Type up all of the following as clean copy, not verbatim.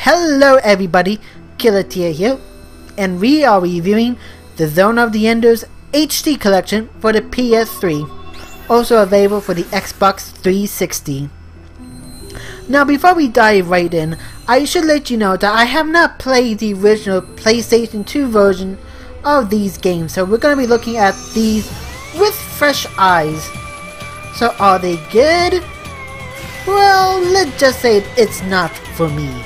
Hello everybody, Killatia here, and we are reviewing the Zone of the Enders HD collection for the PS3, also available for the Xbox 360. Now before we dive right in, I should let you know that I have not played the original PlayStation 2 version of these games, so we're going to be looking at these with fresh eyes. So are they good? Well, let's just say it's not for me.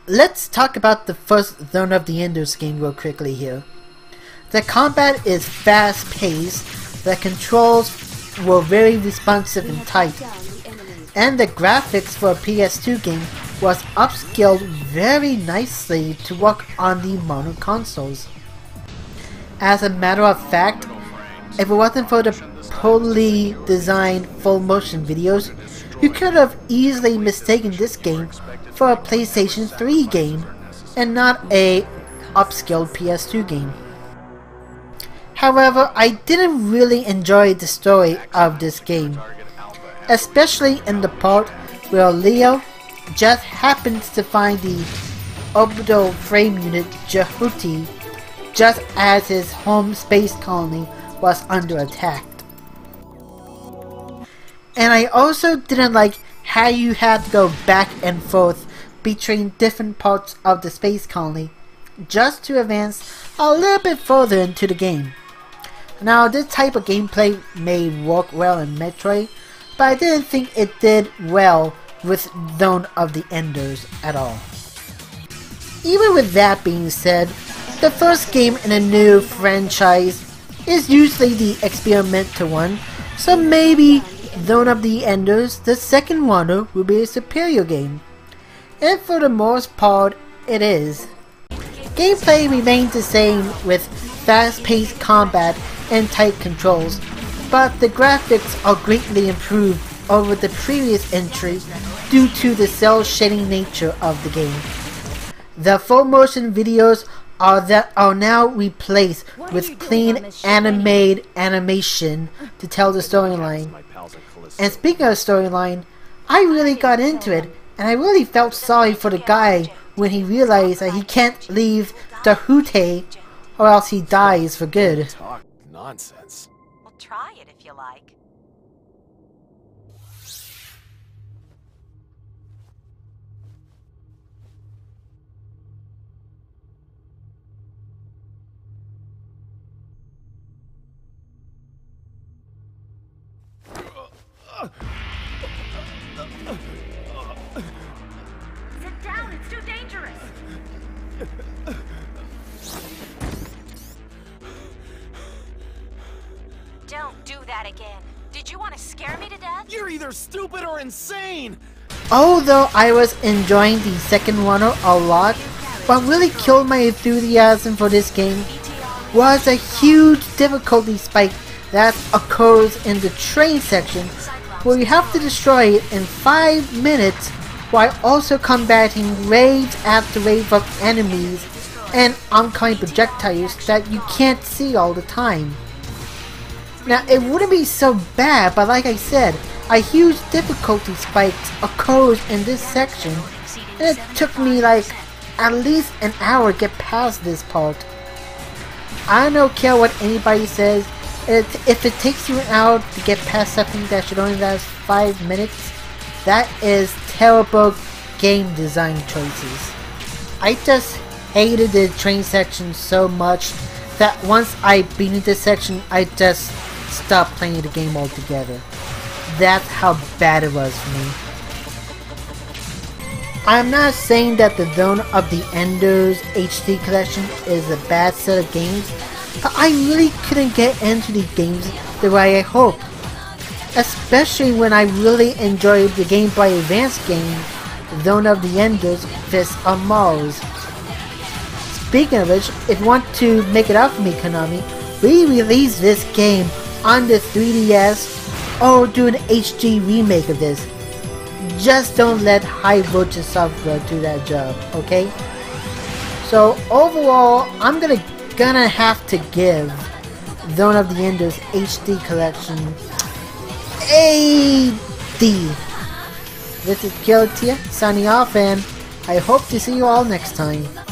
Let's talk about the first Zone of the Enders game real quickly here. The combat is fast paced, the controls were very responsive and tight, and the graphics for a PS2 game was upscaled very nicely to work on the modern consoles. As a matter of fact, if it wasn't for the poorly designed full motion videos, you could have easily mistaken this game for a PlayStation 3 game and not a upscaled PS2 game. However, I didn't really enjoy the story of this game, especially in the part where Leo just happens to find the orbital frame unit Jehuti just as his home space colony was under attack. And I also didn't like how you had to go back and forth between different parts of the space colony just to advance a little bit further into the game. Now this type of gameplay may work well in Metroid, but I didn't think it did well with Zone of the Enders at all. Even with that being said, the first game in a new franchise is usually the experimental one, so maybe Zone of the Enders, the second one, will be a superior game. And for the most part, it is. Gameplay remains the same with fast-paced combat and tight controls, but the graphics are greatly improved over the previous entry due to the cel-shading nature of the game. The full-motion videos are now replaced with clean animated animation to tell the storyline. And speaking of storyline, I really got into it, and I really felt sorry for the guy when he realized that he can't leave Jehuti or else he dies for good. Talk nonsense. Well, try it if you like. Sit down, it's too dangerous. Don't do that again. Did you want to scare me to death? You're either stupid or insane! Although I was enjoying the second one a lot, what really killed my enthusiasm for this game was a huge difficulty spike that occurs in the train section, where you have to destroy it in 5 minutes while also combating waves after wave of enemies and oncoming projectiles that you can't see all the time. Now it wouldn't be so bad, but like I said, a huge difficulty spike occurs in this section, and it took me like at least an hour to get past this part. I don't care what anybody says, if it takes you an hour to get past something that should only last 5 minutes, that is terrible game design choices. I just hated the train section so much that once I beat this section, I just stopped playing the game altogether. That's how bad it was for me. I'm not saying that the Zone of the Enders HD collection is a bad set of games, but I really couldn't get into the games the way I hoped. Especially when I really enjoyed the Game Boy Advance game, Zone of the Enders Fist of Mars. Speaking of which, if you want to make it up for me, Konami, re-release this game on the 3DS or do an HD remake of this. Just don't let high voltage software do that job, okay? So overall, I'm gonna have to give Zone of the Enders HD collection a D. This is Killatia signing off, and I hope to see you all next time.